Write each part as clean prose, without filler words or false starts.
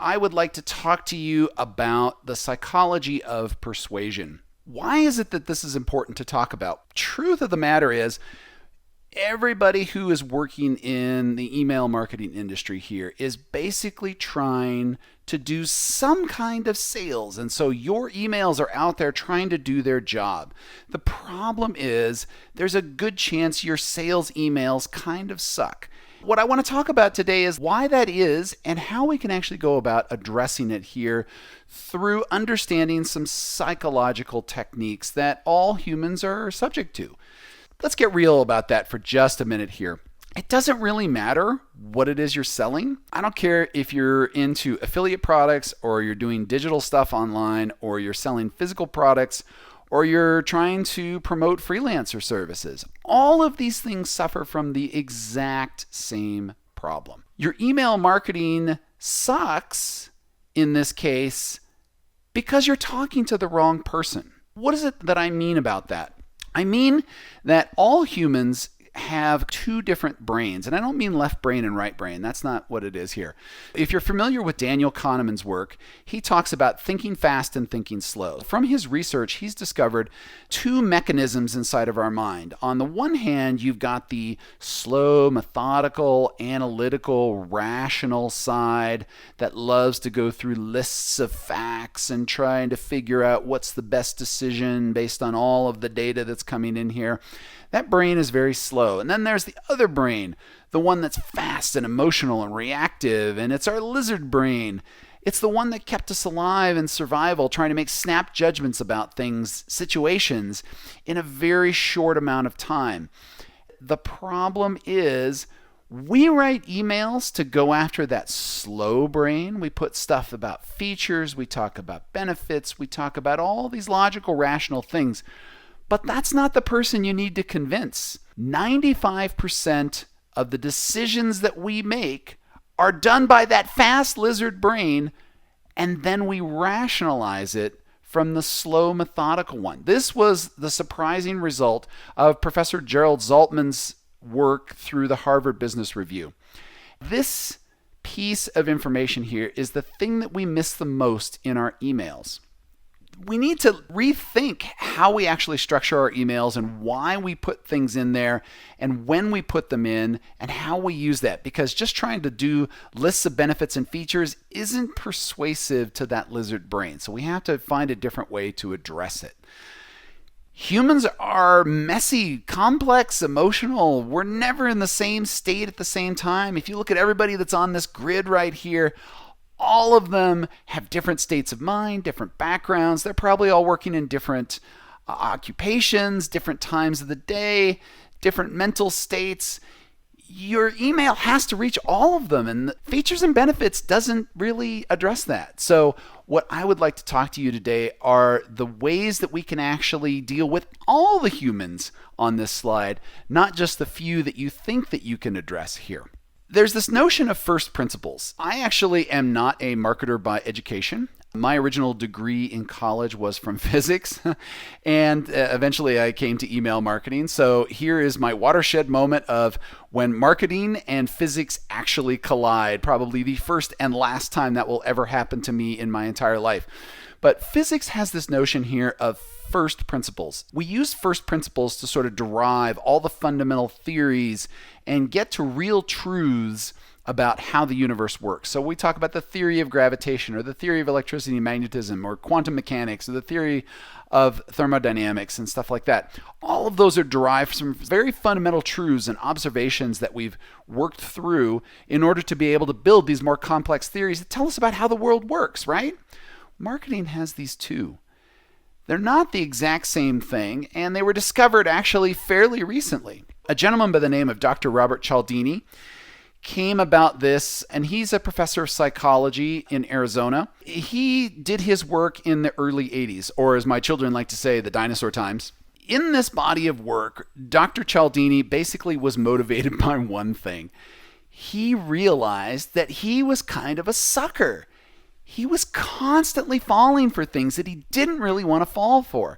I would like to talk to you about the psychology of persuasion. Why is it that this is important to talk about? Truth of the matter is, everybody who is working in the email marketing industry here is basically trying to do some kind of sales. And so your emails are out there trying to do their job. The problem is there's a good chance your sales emails kind of suck. What I want to talk about today is why that is and how we can actually go about addressing it here through understanding some psychological techniques that all humans are subject to. Let's get real about that for just a minute here. It doesn't really matter what it is you're selling. I don't care if you're into affiliate products or you're doing digital stuff online or you're selling physical products or you're trying to promote freelancer services. All of these things suffer from the exact same problem. Your email marketing sucks in this case because you're talking to the wrong person. What is it that I mean about that? I mean that all humans have two different brains, and I don't mean left brain and right brain. That's not what it is here. If you're familiar with Daniel Kahneman's work, he talks about thinking fast and thinking slow. From his research, he's discovered two mechanisms inside of our mind. On the one hand, you've got the slow, methodical, analytical, rational side that loves to go through lists of facts and trying to figure out what's the best decision based on all of the data that's coming in here. That brain is very slow. And then there's the other brain, the one that's fast and emotional and reactive, and it's our lizard brain. It's the one that kept us alive in survival, trying to make snap judgments about things, situations, in a very short amount of time. The problem is we write emails to go after that slow brain. We put stuff about features, we talk about benefits, we talk about all these logical, rational things. But that's not the person you need to convince. 95% of the decisions that we make are done by that fast lizard brain, and then we rationalize it from the slow, methodical one. This was the surprising result of Professor Gerald Zaltman's work through the Harvard Business Review. This piece of information here is the thing that we miss the most in our emails. We need to rethink how we actually structure our emails and why we put things in there and when we put them in and how we use that, because just trying to do lists of benefits and features isn't persuasive to that lizard brain. So we have to find a different way to address it. Humans are messy, complex, emotional. We're never in the same state at the same time. If you look at everybody that's on this grid right here, all of them have different states of mind, different backgrounds. They're probably all working in different occupations, different times of the day, different mental states. Your email has to reach all of them, and the features and benefits doesn't really address that. So what I would like to talk to you today are the ways that we can actually deal with all the humans on this slide, not just the few that you think that you can address here. There's this notion of first principles. I actually am not a marketer by education. My original degree in college was from physics, and eventually I came to email marketing. So here is my watershed moment of when marketing and physics actually collide, probably the first and last time that will ever happen to me in my entire life. But physics has this notion here of first principles. We use first principles to sort of derive all the fundamental theories and get to real truths about how the universe works. So we talk about the theory of gravitation or the theory of electricity and magnetism or quantum mechanics or the theory of thermodynamics and stuff like that. All of those are derived from very fundamental truths and observations that we've worked through in order to be able to build these more complex theories that tell us about how the world works, right? Marketing has these too. They're not the exact same thing, and they were discovered actually fairly recently. A gentleman by the name of Dr. Robert Cialdini came about this, and he's a professor of psychology in Arizona. He did his work in the early 80s, or as my children like to say, the dinosaur times. In this body of work, Dr. Cialdini basically was motivated by one thing. He realized that he was kind of a sucker. He was constantly falling for things that he didn't really want to fall for.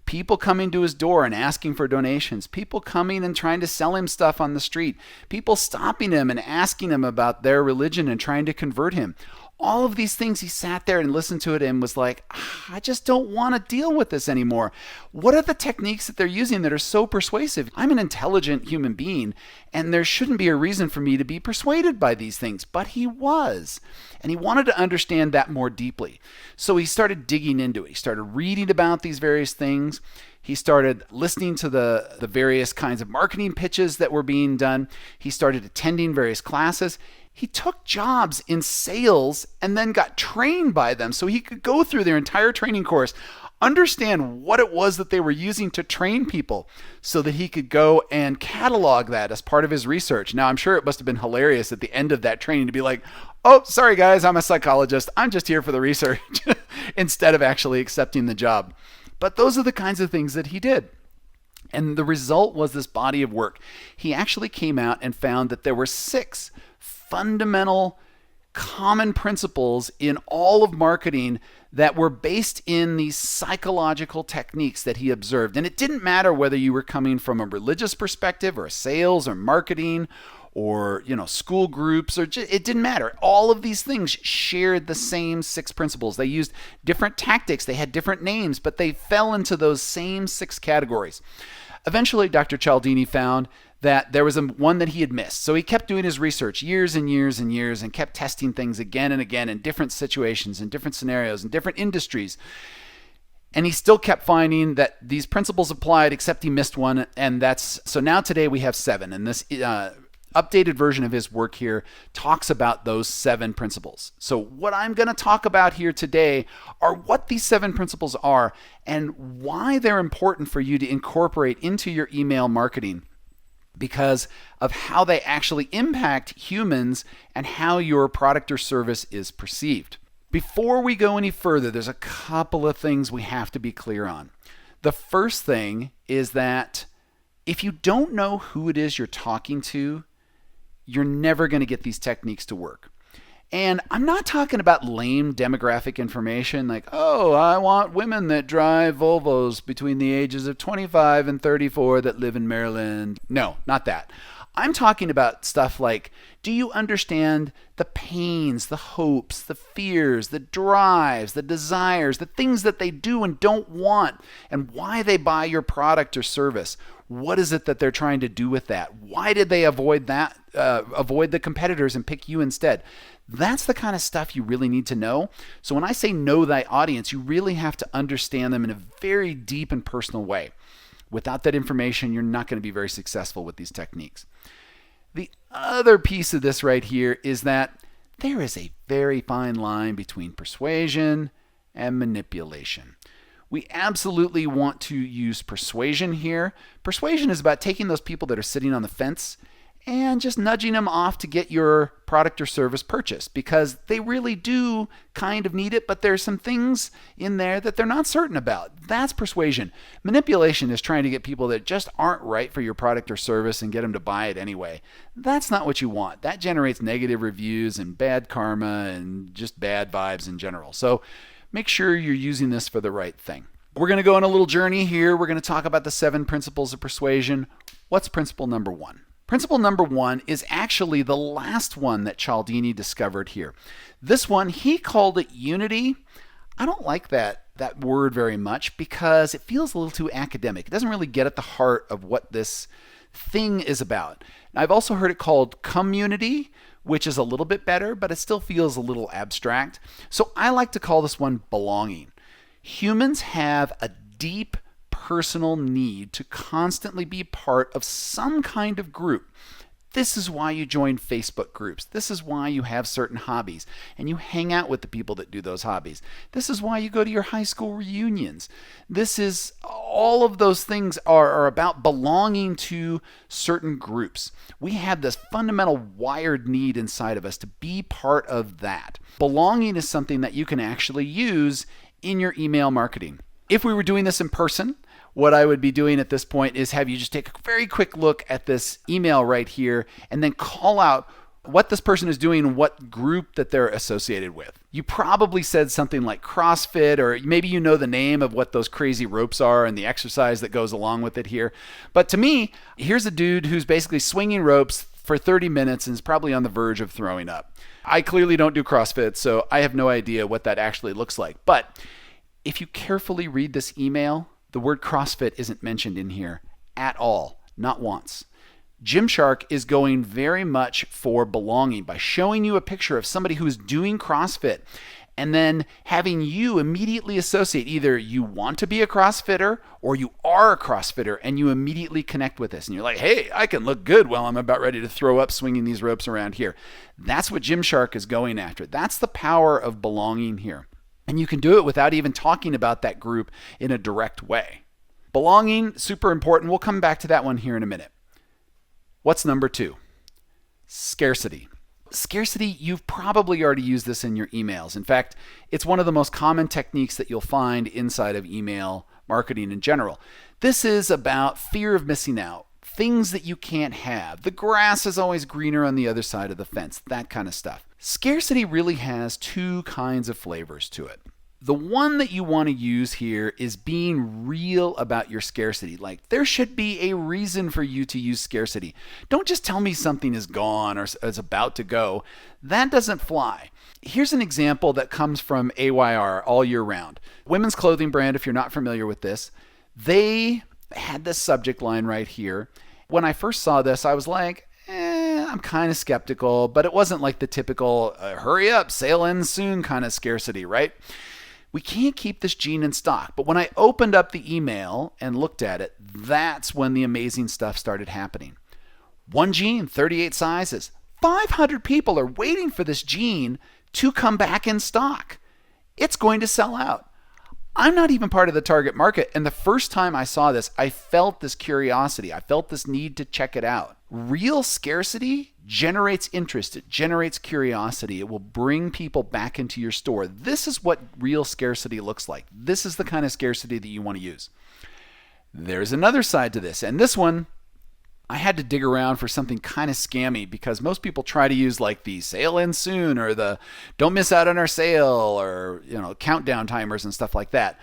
People coming to his door and asking for donations. People coming and trying to sell him stuff on the street. People stopping him and asking him about their religion and trying to convert him. All of these things, he sat there and listened to it and was like, I just don't want to deal with this anymore. What are the techniques that they're using that are so persuasive? I'm an intelligent human being, and there shouldn't be a reason for me to be persuaded by these things. But he was, and he wanted to understand that more deeply. So he started digging into it. He started reading about these various things. He started listening to the various kinds of marketing pitches that were being done. He started attending various classes. He took jobs in sales and then got trained by them so he could go through their entire training course, understand what it was that they were using to train people so that he could go and catalog that as part of his research. Now, I'm sure it must have been hilarious at the end of that training to be like, oh, sorry guys, I'm a psychologist. I'm just here for the research instead of actually accepting the job. But those are the kinds of things that he did. And the result was this body of work. He actually came out and found that there were 6 fundamental common principles in all of marketing that were based in these psychological techniques that he observed. And it didn't matter whether you were coming from a religious perspective or sales or marketing or school groups, or it didn't matter. All of these things shared the same 6 principles. They used different tactics, they had different names, but they fell into those same 6 categories. Eventually, Dr. Cialdini found that there was one that he had missed. So he kept doing his research years and years and years and kept testing things again and again in different situations, in different scenarios, in different industries. And he still kept finding that these principles applied, except he missed one. And so now today we have 7. And this updated version of his work here talks about those 7 principles. So what I'm going to talk about here today are what these 7 principles are and why they're important for you to incorporate into your email marketing, because of how they actually impact humans and how your product or service is perceived. Before we go any further, there's a couple of things we have to be clear on. The first thing is that if you don't know who it is you're talking to, you're never going to get these techniques to work. And I'm not talking about lame demographic information like, oh, I want women that drive Volvos between the ages of 25 and 34 that live in Maryland. No, not that. I'm talking about stuff like, do you understand the pains, the hopes, the fears, the drives, the desires, the things that they do and don't want, and why they buy your product or service? What is it that they're trying to do with that? Why did they avoid the competitors and pick you instead? That's the kind of stuff you really need to know. So when I say know thy audience, you really have to understand them in a very deep and personal way. Without that information, you're not going to be very successful with these techniques. The other piece of this right here is that there is a very fine line between persuasion and manipulation. We absolutely want to use persuasion here. Persuasion is about taking those people that are sitting on the fence and just nudging them off to get your product or service purchased because they really do kind of need it, but there's some things in there that they're not certain about. That's persuasion. Manipulation is trying to get people that just aren't right for your product or service and get them to buy it anyway. That's not what you want. That generates negative reviews and bad karma and just bad vibes in general. So make sure you're using this for the right thing. We're going to go on a little journey here. We're going to talk about the 7 principles of persuasion. What's principle number 1? Principle number 1 is actually the last one that Cialdini discovered here. This one, he called it unity. I don't like that word very much because it feels a little too academic. It doesn't really get at the heart of what this thing is about. Now, I've also heard it called community, which is a little bit better, but it still feels a little abstract. So I like to call this one belonging. Humans have a deep personal need to constantly be part of some kind of group. This is why you join Facebook groups. This is why you have certain hobbies and you hang out with the people that do those hobbies. This is why you go to your high school reunions. All of those things are about belonging to certain groups. We have this fundamental wired need inside of us to be part of that. Belonging is something that you can actually use in your email marketing. If we were doing this in person, what I would be doing at this point is have you just take a very quick look at this email right here and then call out what this person is doing and what group that they're associated with. You probably said something like CrossFit, or maybe you know the name of what those crazy ropes are and the exercise that goes along with it here. But to me, here's a dude who's basically swinging ropes for 30 minutes and is probably on the verge of throwing up. I clearly don't do CrossFit, so I have no idea what that actually looks like. But if you carefully read this email, the word CrossFit isn't mentioned in here at all, not once. Gymshark is going very much for belonging by showing you a picture of somebody who is doing CrossFit and then having you immediately associate either you want to be a CrossFitter or you are a CrossFitter, and you immediately connect with this. And you're like, hey, I can look good while I'm about ready to throw up swinging these ropes around here. That's what Gymshark is going after. That's the power of belonging here. And you can do it without even talking about that group in a direct way. Belonging, super important. We'll come back to that one here in a minute. What's number 2? Scarcity. Scarcity, you've probably already used this in your emails. In fact, it's one of the most common techniques that you'll find inside of email marketing in general. This is about fear of missing out, things that you can't have. The grass is always greener on the other side of the fence, that kind of stuff. Scarcity really has 2 kinds of flavors to it. The one that you want to use here is being real about your scarcity. Like, there should be a reason for you to use scarcity. Don't just tell me something is gone or is about to go. That doesn't fly. Here's an example that comes from AYR, All Year Round. Women's clothing brand, if you're not familiar with this. They had this subject line right here. When I first saw this, I was like, I'm kind of skeptical, but it wasn't like the typical hurry up, sale ends soon kind of scarcity, right? We can't keep this jean in stock. But when I opened up the email and looked at it, that's when the amazing stuff started happening. 1 jean, 38 sizes. 500 people are waiting for this jean to come back in stock. It's going to sell out. I'm not even part of the target market. And the first time I saw this, I felt this curiosity. I felt this need to check it out. Real scarcity generates interest. It generates curiosity. It will bring people back into your store. This is what real scarcity looks like. This is the kind of scarcity that you want to use. There's another side to this. And this one, I had to dig around for something kind of scammy, because most people try to use like the sale ends soon or the don't miss out on our sale or, countdown timers and stuff like that.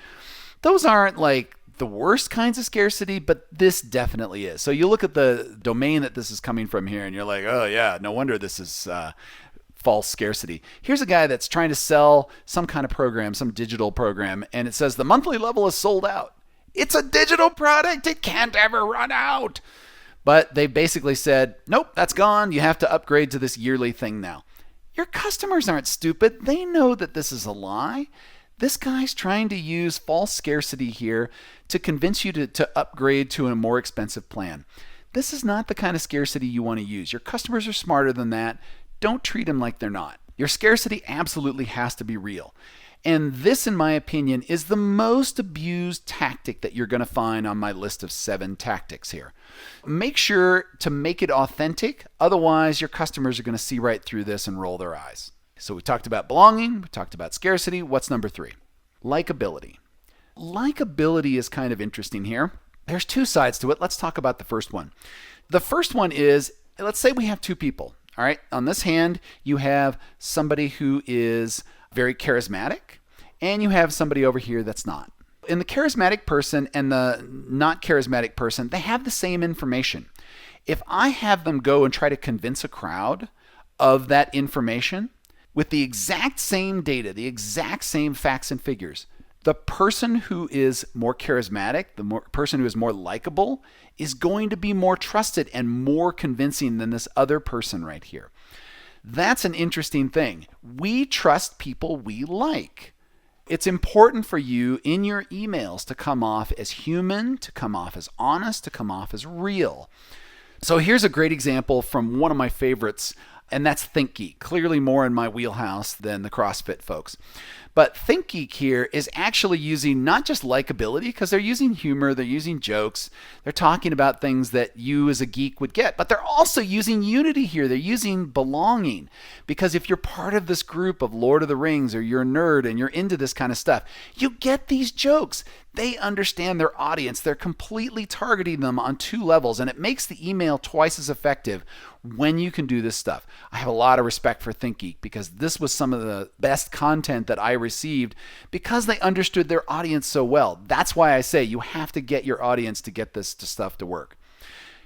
Those aren't like the worst kinds of scarcity, but this definitely is. So you look at the domain that this is coming from here and you're like, oh yeah, no wonder this is false scarcity. Here's a guy that's trying to sell some kind of program, some digital program, and it says the monthly level is sold out. It's a digital product. It can't ever run out. But they basically said, nope, that's gone. You have to upgrade to this yearly thing now. Your customers aren't stupid. They know that this is a lie. This guy's trying to use false scarcity here to convince you to upgrade to a more expensive plan. This is not the kind of scarcity you want to use. Your customers are smarter than that. Don't treat them like they're not. Your scarcity absolutely has to be real. And this, in my opinion, is the most abused tactic that you're going to find on my list of 7 tactics here. Make sure to make it authentic. Otherwise, your customers are going to see right through this and roll their eyes. So we talked about belonging. We talked about scarcity. What's number 3? Likability. Likability is kind of interesting here. There's 2 sides to it. Let's talk about the first one. The first one is, let's say we have 2 people. All right. On this hand, you have somebody who is very charismatic, and you have somebody over here that's not. In the charismatic person and the not charismatic person, they have the same information. If I have them go and try to convince a crowd of that information with the exact same data, the exact same facts and figures, the person who is more charismatic, person who is more likable, is going to be more trusted and more convincing than this other person right here. That's an interesting thing. We trust people we like. It's important for you in your emails to come off as human, to come off as honest, to come off as real. So here's a great example from one of my favorites, and that's ThinkGeek. Clearly more in my wheelhouse than the CrossFit folks. But ThinkGeek here is actually using not just likability, because they're using humor, they're using jokes, they're talking about things that you as a geek would get, but they're also using unity here. They're using belonging, because if you're part of this group of Lord of the Rings or you're a nerd and you're into this kind of stuff, you get these jokes. They understand their audience. They're completely targeting them on 2 levels, and it makes the email twice as effective when you can do this stuff. I have a lot of respect for ThinkGeek, because this was some of the best content that I received because they understood their audience so well. That's why I say you have to get your audience to get this stuff to work.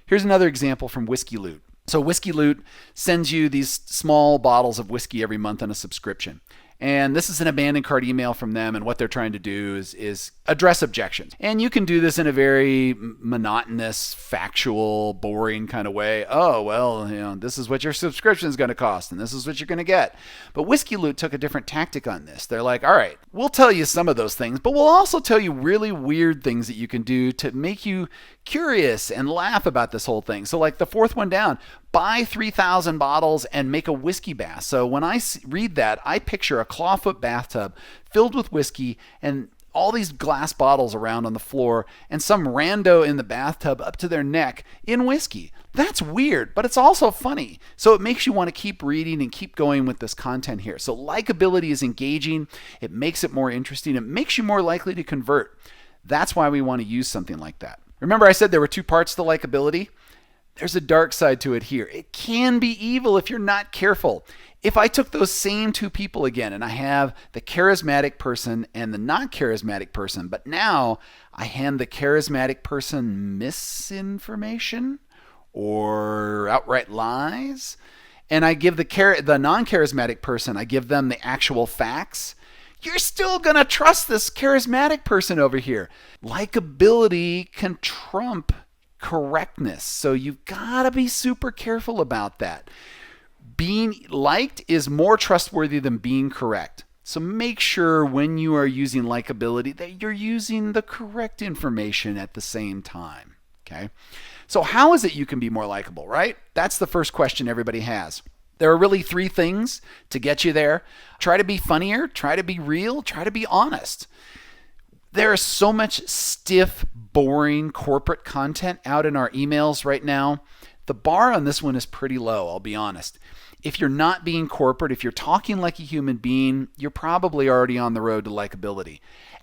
Here's another example from Whiskey Loot. So Whiskey Loot sends you these small bottles of whiskey every month on a subscription. And this is an abandoned cart email from them, and what they're trying to do is address objections. And you can do this in a very monotonous, factual, boring kind of way. Oh, well, this is what your subscription is going to cost, and this is what you're going to get. But Whiskey Loot took a different tactic on this. They're like, all right, we'll tell you some of those things, but we'll also tell you really weird things that you can do to make you curious and laugh about this whole thing. So like the fourth one down, buy 3,000 bottles and make a whiskey bath. So when I read that, I picture a clawfoot bathtub filled with whiskey and all these glass bottles around on the floor and some rando in the bathtub up to their neck in whiskey. That's weird, but it's also funny. So it makes you want to keep reading and keep going with this content here. So likability is engaging. It makes it more interesting. It makes you more likely to convert. That's why we want to use something like that. Remember I said there were two parts to likability? There's a dark side to it here. It can be evil if you're not careful. If I took those same two people again and I have the charismatic person and the not charismatic person, but now I hand the charismatic person misinformation or outright lies, and I give the non-charismatic person, I give them the actual facts, you're still going to trust this charismatic person over here. Likability can trump correctness. So you've got to be super careful about that. Being liked is more trustworthy than being correct. So make sure when you are using likability that you're using the correct information at the same time. Okay? So how is it you can be more likable, right? That's the first question everybody has. There are really three things to get you there. Try to be funnier, try to be real, try to be honest. There is so much stiff, boring corporate content out in our emails right now. The bar on this one is pretty low, I'll be honest. If you're not being corporate, if you're talking like a human being, you're probably already on the road to likability.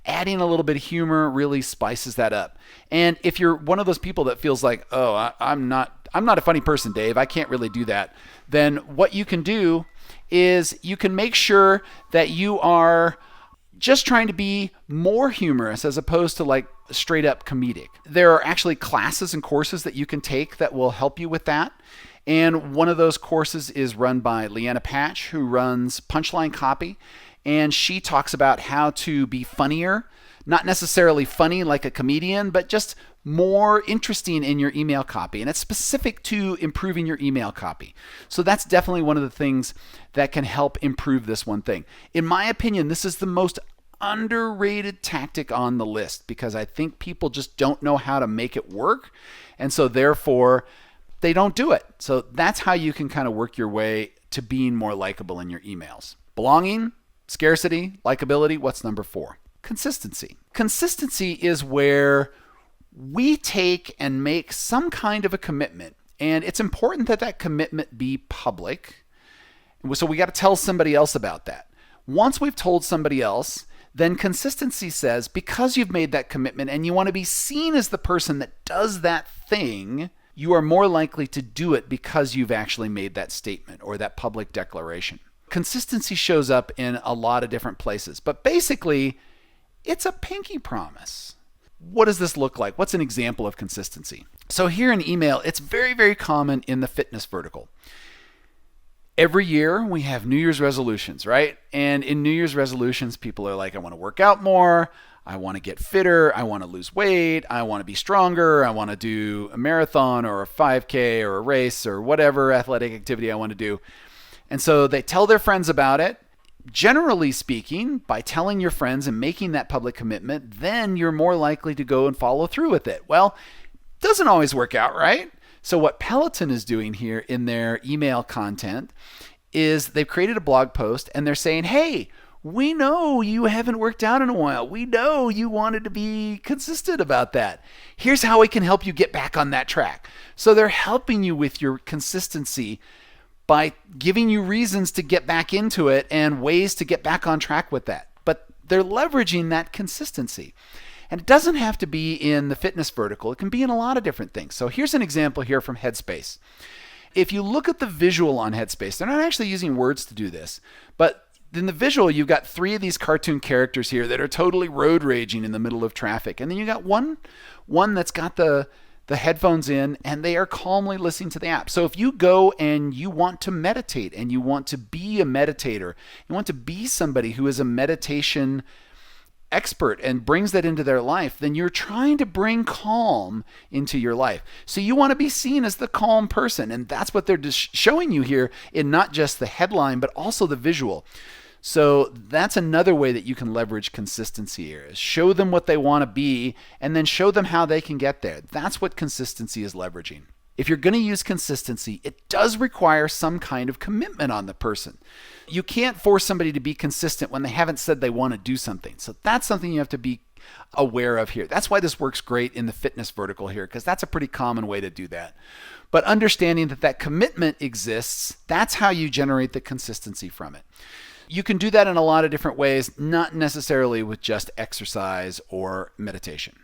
Adding a little bit of humor really spices that up. And if you're one of those people that feels like, oh, I'm not a funny person, Dave, I can't really do that, then what you can do is you can make sure that you are just trying to be more humorous as opposed to like straight up comedic. There are actually classes and courses that you can take that will help you with that. And one of those courses is run by Leanna Patch, who runs Punchline Copy. And she talks about how to be funnier, not necessarily funny like a comedian, but just more interesting in your email copy. And it's specific to improving your email copy. So that's definitely one of the things that can help improve this one thing. In my opinion, this is the most underrated tactic on the list because I think people just don't know how to make it work. And so therefore, they don't do it. So that's how you can kind of work your way to being more likable in your emails. Belonging, scarcity, likability. What's number 4? Consistency. Consistency is where we take and make some kind of a commitment. And it's important that that commitment be public. So we got to tell somebody else about that. Once we've told somebody else, then consistency says because you've made that commitment and you want to be seen as the person that does that thing, you are more likely to do it because you've actually made that statement or that public declaration. Consistency shows up in a lot of different places, but basically, it's a pinky promise. What does this look like? What's an example of consistency? So here in email, it's very, very common in the fitness vertical. Every year we have New Year's resolutions, right? And in New Year's resolutions, people are like, I want to work out more. I want to get fitter. I want to lose weight. I want to be stronger. I want to do a marathon or a 5K or a race or whatever athletic activity I want to do. And so they tell their friends about it. Generally speaking, by telling your friends and making that public commitment, then you're more likely to go and follow through with it. Well, it doesn't always work out, right? So what Peloton is doing here in their email content is they've created a blog post and they're saying, hey, we know you haven't worked out in a while. We know you wanted to be consistent about that. Here's how we can help you get back on that track. So they're helping you with your consistency by giving you reasons to get back into it and ways to get back on track with that. But they're leveraging that consistency. And it doesn't have to be in the fitness vertical. It can be in a lot of different things. So here's an example here from Headspace. If you look at the visual on Headspace, they're not actually using words to do this, but in the visual, you've got 3 of these cartoon characters here that are totally road raging in the middle of traffic. And then you got one that's got the the headphones in, and they are calmly listening to the app. So if you go and you want to meditate and you want to be a meditator, you want to be somebody who is a meditation expert and brings that into their life, then you're trying to bring calm into your life. So you want to be seen as the calm person, and that's what they're just showing you here in not just the headline, but also the visual. So that's another way that you can leverage consistency here, is show them what they want to be and then show them how they can get there. That's what consistency is leveraging. If you're going to use consistency, it does require some kind of commitment on the person. You can't force somebody to be consistent when they haven't said they want to do something. So that's something you have to be aware of here. That's why this works great in the fitness vertical here, because that's a pretty common way to do that. But understanding that that commitment exists, that's how you generate the consistency from it. You can do that in a lot of different ways, not necessarily with just exercise or meditation.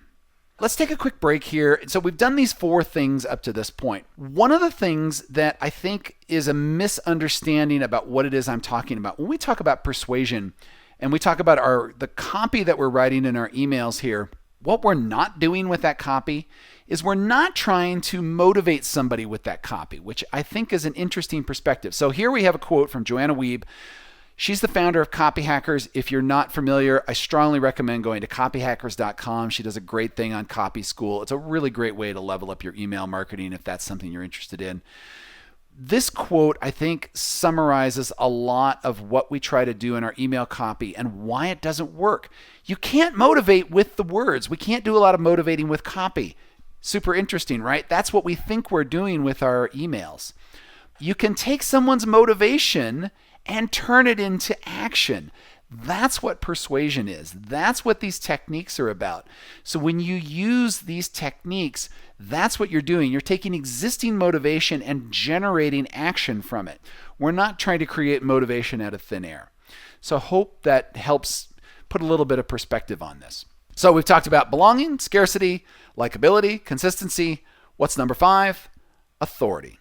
Let's take a quick break here. So we've done these 4 things up to this point. One of the things that I think is a misunderstanding about what it is I'm talking about, when we talk about persuasion and we talk about the copy that we're writing in our emails here, what we're not doing with that copy is we're not trying to motivate somebody with that copy, which I think is an interesting perspective. So here we have a quote from Joanna Wiebe. She's the founder of Copy Hackers. If you're not familiar, I strongly recommend going to copyhackers.com. She does a great thing on Copy School. It's a really great way to level up your email marketing if that's something you're interested in. This quote, I think, summarizes a lot of what we try to do in our email copy and why it doesn't work. You can't motivate with the words. We can't do a lot of motivating with copy. Super interesting, right? That's what we think we're doing with our emails. You can take someone's motivation and turn it into action. That's what persuasion is. That's what these techniques are about. So when you use these techniques, that's what you're doing. You're taking existing motivation and generating action from it. We're not trying to create motivation out of thin air. So hope that helps put a little bit of perspective on this. So we've talked about belonging, scarcity, likability, consistency. What's number 5? Authority.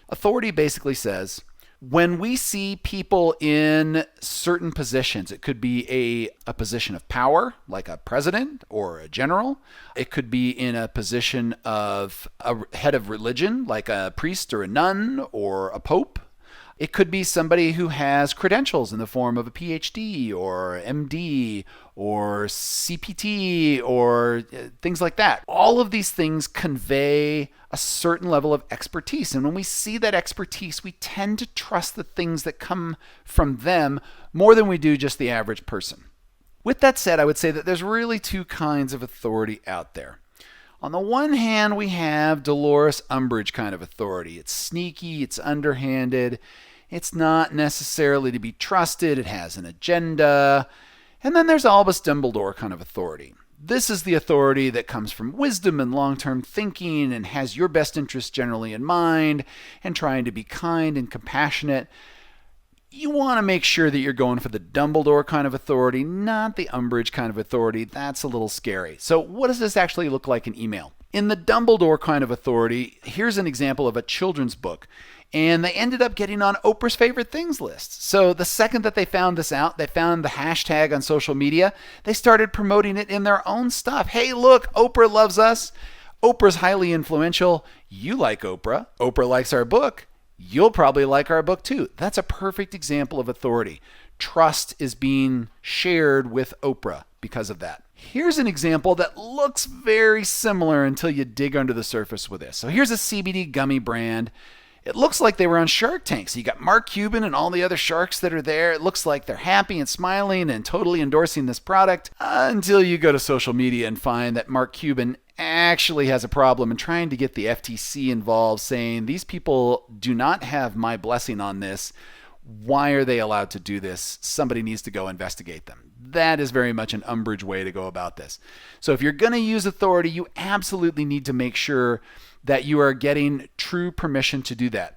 Authority basically says, when we see people in certain positions, it could be a position of power, like a president or a general. It could be in a position of a head of religion, like a priest or a nun or a pope. It could be somebody who has credentials in the form of a PhD or MD or CPT or things like that. All of these things convey a certain level of expertise. And when we see that expertise, we tend to trust the things that come from them more than we do just the average person. With that said, I would say that there's really 2 kinds of authority out there. On the one hand, we have Dolores Umbridge kind of authority. It's sneaky, it's underhanded, it's not necessarily to be trusted, it has an agenda. And then there's Albus Dumbledore kind of authority. This is the authority that comes from wisdom and long-term thinking and has your best interests generally in mind and trying to be kind and compassionate. You want to make sure that you're going for the Dumbledore kind of authority, not the Umbridge kind of authority. That's a little scary. So what does this actually look like in email? In the Dumbledore kind of authority, here's an example of a children's book. And they ended up getting on Oprah's favorite things list. So the second that they found this out, they found the hashtag on social media, they started promoting it in their own stuff. Hey, look, Oprah loves us. Oprah's highly influential. You like Oprah. Oprah likes our book. You'll probably like our book too. That's a perfect example of authority. Trust is being shared with Oprah because of that. Here's an example that looks very similar until you dig under the surface with this. So here's a CBD gummy brand. It looks like they were on Shark Tank. So you got Mark Cuban and all the other sharks that are there. It looks like they're happy and smiling and totally endorsing this product until you go to social media and find that Mark Cuban actually has a problem and trying to get the FTC involved, saying these people do not have my blessing on this. Why are they allowed to do this? Somebody needs to go investigate them. That is very much an Umbridge way to go about this. So if you're going to use authority, you absolutely need to make sure that you are getting true permission to do that.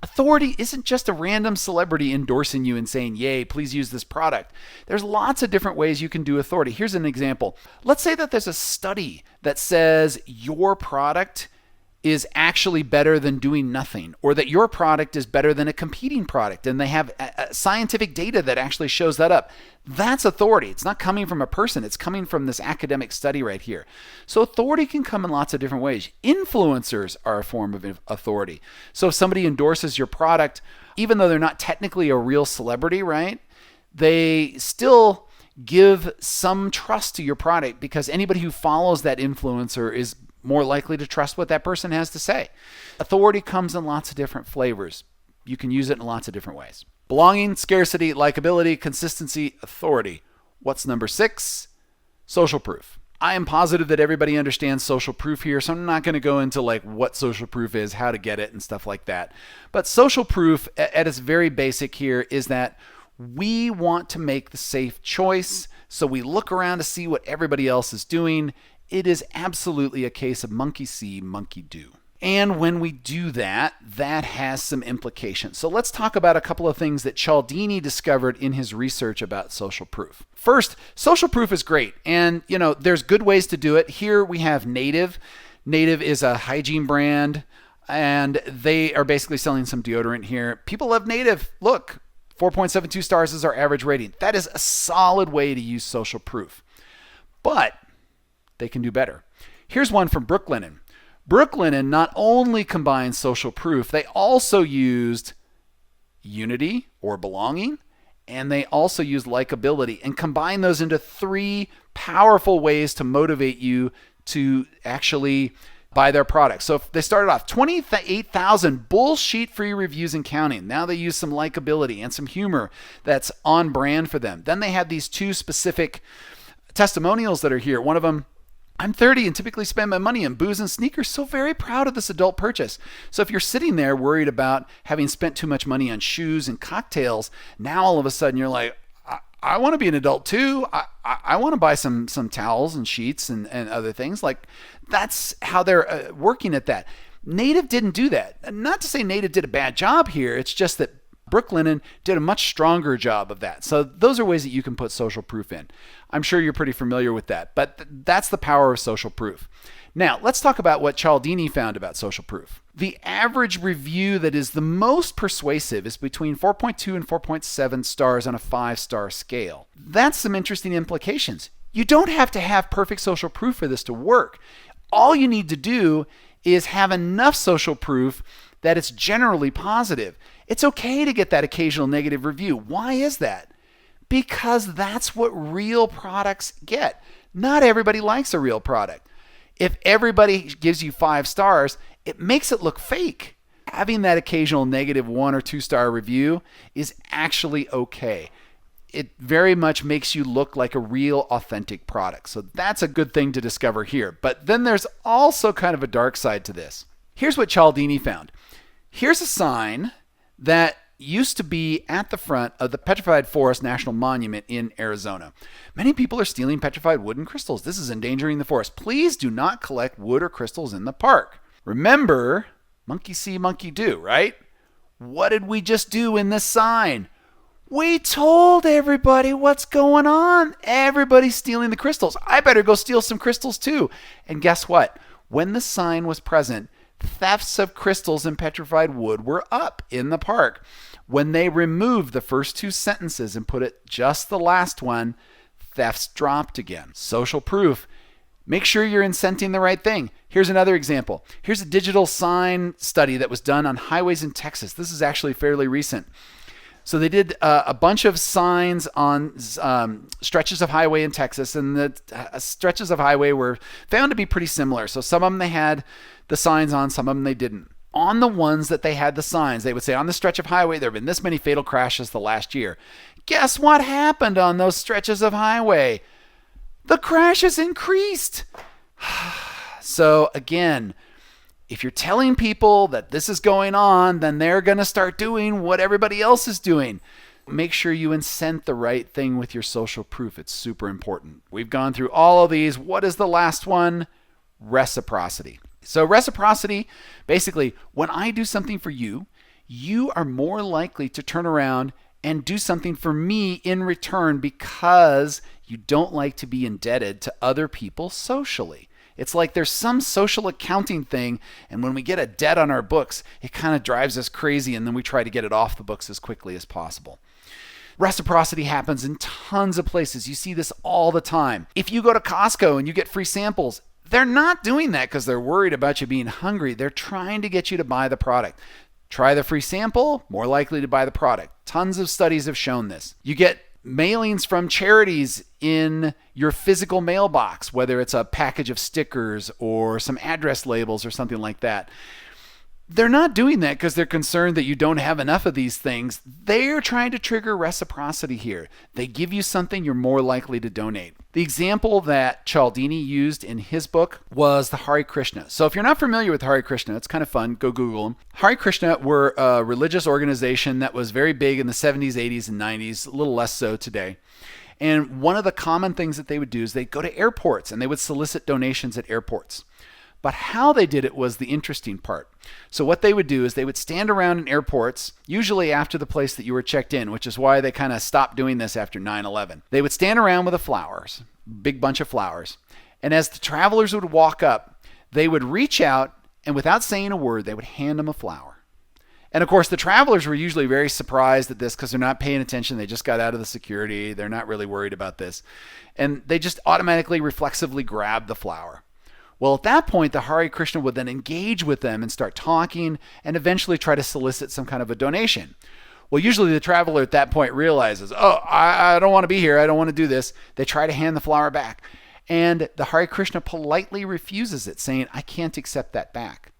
Authority isn't just a random celebrity endorsing you and saying, yay, please use this product. There's lots of different ways you can do authority. Here's an example. Let's say that there's a study that says your product is actually better than doing nothing, or that your product is better than a competing product, and they have scientific data that actually shows that up. That's authority. It's not coming from a person. It's coming from this academic study right here. So authority can come in lots of different ways. Influencers are a form of authority. So if somebody endorses your product, even though they're not technically a real celebrity, right? They still give some trust to your product, because anybody who follows that influencer is more likely to trust what that person has to say. Authority comes in lots of different flavors. You can use it in lots of different ways. Belonging, scarcity, likability, consistency, authority. What's number 6? Social proof. I am positive that everybody understands social proof here, so I'm not going to go into like what social proof is, how to get it, and stuff like that. But social proof at its very basic here is that we want to make the safe choice, so we look around to see what everybody else is doing. It is absolutely a case of monkey see, monkey do. And when we do that, that has some implications. So let's talk about a couple of things that Cialdini discovered in his research about social proof. First, social proof is great. And, there's good ways to do it. Here we have Native. Native is a hygiene brand, and they are basically selling some deodorant here. People love Native. Look, 4.72 stars is our average rating. That is a solid way to use social proof. But they can do better. Here's one from Brooklinen. Brooklinen not only combined social proof, they also used unity or belonging, and they also used likability, and combined those into 3 powerful ways to motivate you to actually buy their products. So if they started off 28,000 bullshit-free reviews and counting. Now they use some likability and some humor that's on brand for them. Then they have these 2 specific testimonials that are here. One of them, I'm 30 and typically spend my money on booze and sneakers, so very proud of this adult purchase. So if you're sitting there worried about having spent too much money on shoes and cocktails, now all of a sudden you're like, I want to be an adult too. I want to buy some towels and sheets and other things. Like, that's how they're working at that. Native didn't do that. Not to say Native did a bad job here. It's just that Brooklinen did a much stronger job of that. So those are ways that you can put social proof in. I'm sure you're pretty familiar with that, but that's the power of social proof. Now, let's talk about what Cialdini found about social proof. The average review that is the most persuasive is between 4.2 and 4.7 stars on a 5-star scale. That's some interesting implications. You don't have to have perfect social proof for this to work. All you need to do is have enough social proof that it's generally positive. It's okay to get that occasional negative review. Why is that? Because that's what real products get. Not everybody likes a real product. If everybody gives you 5 stars, it makes it look fake. Having that occasional negative 1 or 2 star review is actually okay. It very much makes you look like a real authentic product. So that's a good thing to discover here. But then there's also kind of a dark side to this. Here's what Cialdini found. Here's a sign that used to be at the front of the Petrified Forest National Monument in Arizona. Many people are stealing petrified wood and crystals. This is endangering the forest. Please do not collect wood or crystals in the park. Remember, monkey see, monkey do, right? What did we just do in this sign? We told everybody what's going on. Everybody's stealing the crystals. I better go steal some crystals too. And guess what? When the sign was present, thefts of crystals and petrified wood were up in the park. When they removed the first 2 sentences and put it just the last one, thefts dropped again. Social proof. Make sure you're incenting the right thing. Here's another example. Here's a digital sign study that was done on highways in Texas. This is actually fairly recent. So they did a bunch of signs on stretches of highway in Texas, and the stretches of highway were found to be pretty similar. So some of them they had the signs on, some of them they didn't. On the ones that they had the signs, they would say, on the stretch of highway, there have been this many fatal crashes the last year. Guess what happened on those stretches of highway? The crashes increased. So again, if you're telling people that this is going on, then they're going to start doing what everybody else is doing. Make sure you incent the right thing with your social proof. It's super important. We've gone through all of these. What is the last one? Reciprocity. So reciprocity, basically, when I do something for you, you are more likely to turn around and do something for me in return, because you don't like to be indebted to other people socially. It's like there's some social accounting thing, and when we get a debt on our books, it kind of drives us crazy, and then we try to get it off the books as quickly as possible. Reciprocity happens in tons of places. You see this all the time. If you go to Costco and you get free samples, they're not doing that because they're worried about you being hungry. They're trying to get you to buy the product. Try the free sample, more likely to buy the product. Tons of studies have shown this. You get mailings from charities in your physical mailbox, whether it's a package of stickers or some address labels or something like that. They're not doing that because they're concerned that you don't have enough of these things. They're trying to trigger reciprocity here. They give you something, you're more likely to donate. The example that Cialdini used in his book was the Hare Krishna. So if you're not familiar with Hare Krishna, it's kind of fun. Go Google them. Hare Krishna were a religious organization that was very big in the 70s, 80s, and 90s, a little less so today. And one of the common things that they would do is they'd go to airports and they would solicit donations at airports. But how they did it was the interesting part. So what they would do is they would stand around in airports, usually after the place that you were checked in, which is why they kind of stopped doing this after 9/11. They would stand around with the flowers, big bunch of flowers. And as the travelers would walk up, they would reach out and without saying a word, they would hand them a flower. And of course, the travelers were usually very surprised at this because they're not paying attention. They just got out of the security. They're not really worried about this. And they just automatically, reflexively grabbed the flower. Well, at that point, the Hare Krishna would then engage with them and start talking and eventually try to solicit some kind of a donation. Well, usually the traveler at that point realizes, oh, I don't want to be here. I don't want to do this. They try to hand the flower back. And the Hare Krishna politely refuses it, saying, I can't accept that back.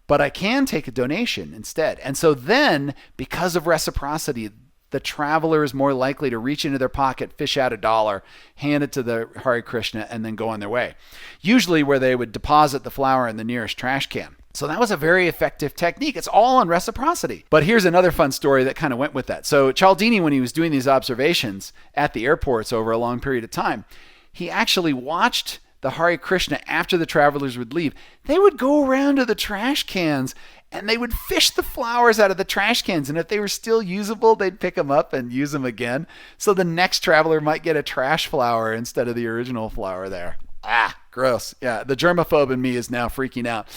But I can take a donation instead. And so then, because of reciprocity, the traveler is more likely to reach into their pocket, fish out $1, hand it to the Hare Krishna, and then go on their way. Usually where they would deposit the flower in the nearest trash can. So that was a very effective technique. It's all on reciprocity. But here's another fun story that kind of went with that. So Cialdini, when he was doing these observations at the airports over a long period of time, he actually watched the Hare Krishna after the travelers would leave. They would go around to the trash cans and they would fish the flowers out of the trash cans. And if they were still usable, they'd pick them up and use them again. So the next traveler might get a trash flower instead of the original flower there. Ah, gross. Yeah, the germaphobe in me is now freaking out.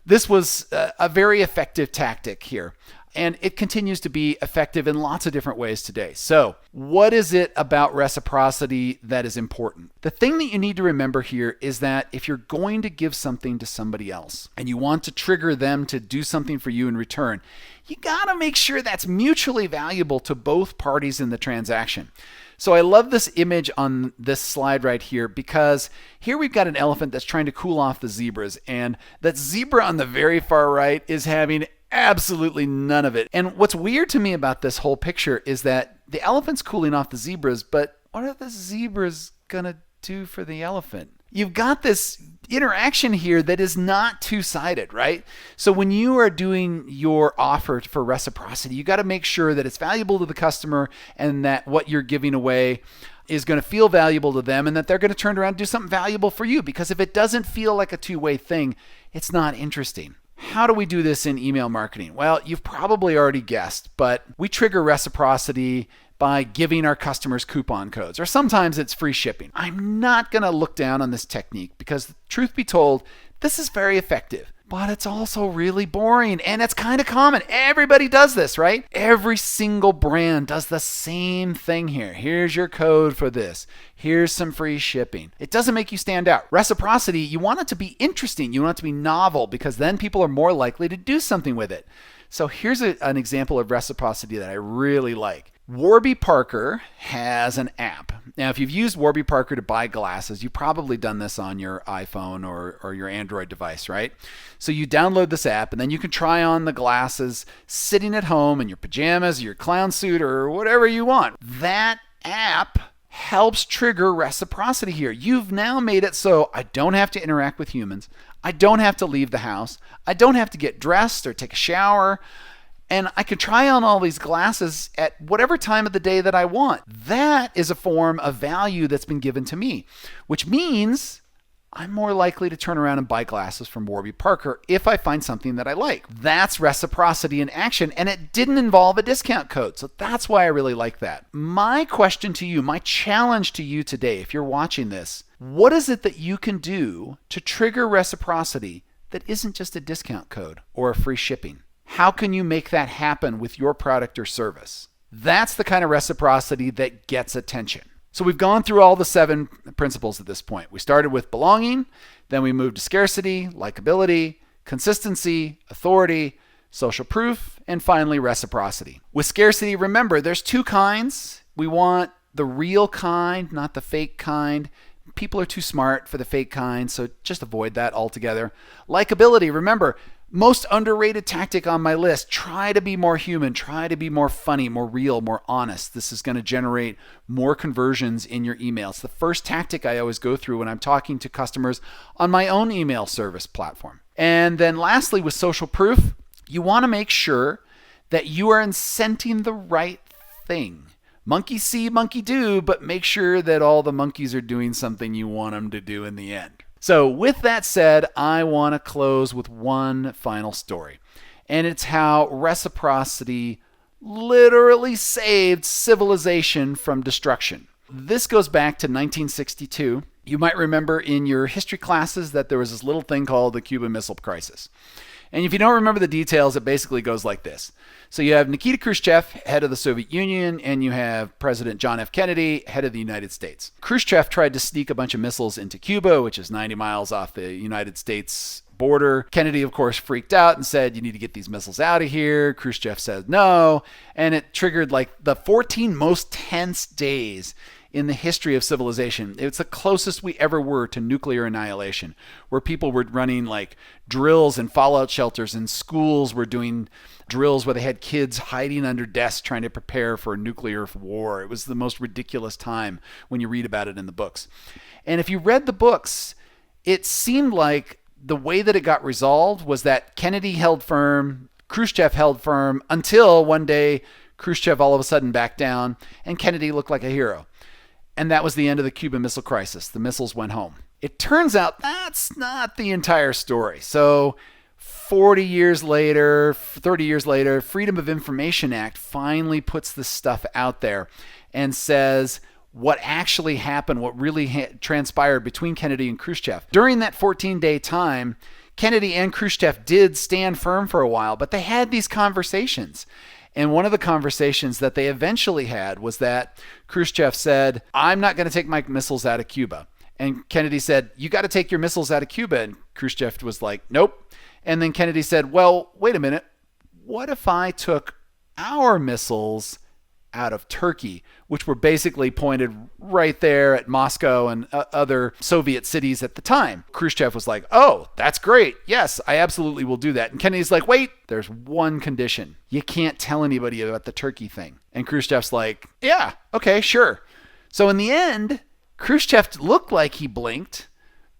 This was a very effective tactic here. And it continues to be effective in lots of different ways today. So what is it about reciprocity that is important? The thing that you need to remember here is that if you're going to give something to somebody else and you want to trigger them to do something for you in return, you got to make sure that's mutually valuable to both parties in the transaction. So I love this image on this slide right here because here we've got an elephant that's trying to cool off the zebras, and that zebra on the very far right is having absolutely none of it. And what's weird to me about this whole picture is that the elephant's cooling off the zebras, but what are the zebras gonna do for the elephant? You've got this interaction here that is not two-sided, right? So when you are doing your offer for reciprocity, you got to make sure that it's valuable to the customer and that what you're giving away is going to feel valuable to them and that they're going to turn around and do something valuable for you. Because if it doesn't feel like a two-way thing, it's not interesting. How do we do this in email marketing? Well, you've probably already guessed, but we trigger reciprocity by giving our customers coupon codes, or sometimes it's free shipping. I'm not going to look down on this technique because, truth be told, this is very effective, but it's also really boring and it's kind of common. Everybody does this, right? Every single brand does the same thing here. Here's your code for this. Here's some free shipping. It doesn't make you stand out. Reciprocity, you want it to be interesting. You want it to be novel because then people are more likely to do something with it. So here's an example of reciprocity that I really like. Warby Parker has an app. Now, if you've used Warby Parker to buy glasses, you've probably done this on your iPhone or your Android device, right? So you download this app and then you can try on the glasses sitting at home in your pajamas, your clown suit, or whatever you want. That app helps trigger reciprocity here. You've now made it so I don't have to interact with humans. I don't have to leave the house. I don't have to get dressed or take a shower. And I can try on all these glasses at whatever time of the day that I want. That is a form of value that's been given to me, which means I'm more likely to turn around and buy glasses from Warby Parker if I find something that I like. That's reciprocity in action, and it didn't involve a discount code. So that's why I really like that. My question to you, my challenge to you today, if you're watching this, what is it that you can do to trigger reciprocity that isn't just a discount code or a free shipping? How can you make that happen with your product or service? That's the kind of reciprocity that gets attention. So we've gone through all the 7 principles at this point. We started with belonging, then we moved to scarcity, likability, consistency, authority, social proof, and finally reciprocity. With scarcity, remember, there's 2 kinds. We want the real kind, not the fake kind. People are too smart for the fake kind, so just avoid that altogether. Likability, remember, most underrated tactic on my list. Try to be more human. Try to be more funny, more real, more honest. This is going to generate more conversions in your emails. The first tactic I always go through when I'm talking to customers on my own email service platform. And then lastly, with social proof, you want to make sure that you are incenting the right thing. Monkey see, monkey do, but make sure that all the monkeys are doing something you want them to do in the end. So with that said, I want to close with one final story. And it's how reciprocity literally saved civilization from destruction. This goes back to 1962. You might remember in your history classes that there was this little thing called the Cuban Missile Crisis. And if you don't remember the details, it basically goes like this. So you have Nikita Khrushchev, head of the Soviet Union, and you have President John F. Kennedy, head of the United States. Khrushchev tried to sneak a bunch of missiles into Cuba, which is 90 miles off the United States border. Kennedy, of course, freaked out and said, you need to get these missiles out of here. Khrushchev said no, and it triggered like the 14 most tense days in the history of civilization. It's the closest we ever were to nuclear annihilation, where people were running like drills and fallout shelters, and schools were doing drills where they had kids hiding under desks trying to prepare for a nuclear war. It was the most ridiculous time when you read about it in the books. And if you read the books, it seemed like the way that it got resolved was that Kennedy held firm, Khrushchev held firm, until one day Khrushchev all of a sudden backed down and Kennedy looked like a hero. And that was the end of the Cuban Missile Crisis. The missiles went home. It turns out that's not the entire story. So 40 years later, 30 years later, Freedom of Information Act finally puts this stuff out there and says what actually happened, what really transpired between Kennedy and Khrushchev. During that 14-day time, Kennedy and Khrushchev did stand firm for a while, but they had these conversations. And one of the conversations that they eventually had was that Khrushchev said, I'm not going to take my missiles out of Cuba. And Kennedy said, you got to take your missiles out of Cuba. And Khrushchev was like, nope. And then Kennedy said, well, wait a minute. What if I took our missiles out of Turkey, which were basically pointed right there at Moscow and other Soviet cities at the time? Khrushchev was like, oh, that's great. Yes, I absolutely will do that. And Kennedy's like, wait, there's one condition. You can't tell anybody about the Turkey thing. And Khrushchev's like, yeah, okay, sure. So in the end, Khrushchev looked like he blinked,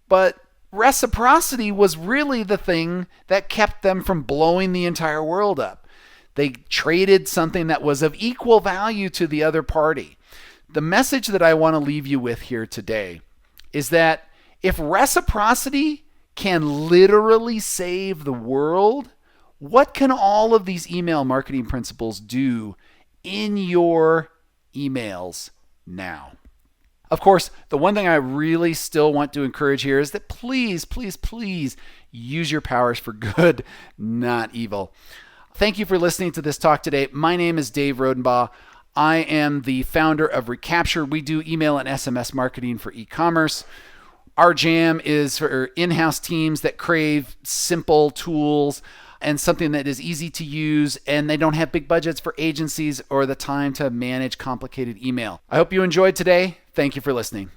but reciprocity was really the thing that kept them from blowing the entire world up. They traded something that was of equal value to the other party. The message that I want to leave you with here today is that if reciprocity can literally save the world, what can all of these email marketing principles do in your emails now? Of course, the one thing I really still want to encourage here is that please, please, please use your powers for good, not evil. Thank you for listening to this talk today. My name is Dave Rodenbaugh. I am the founder of Recapture. We do email and SMS marketing for e-commerce. Our jam is for in-house teams that crave simple tools and something that is easy to use, and they don't have big budgets for agencies or the time to manage complicated email. I hope you enjoyed today. Thank you for listening.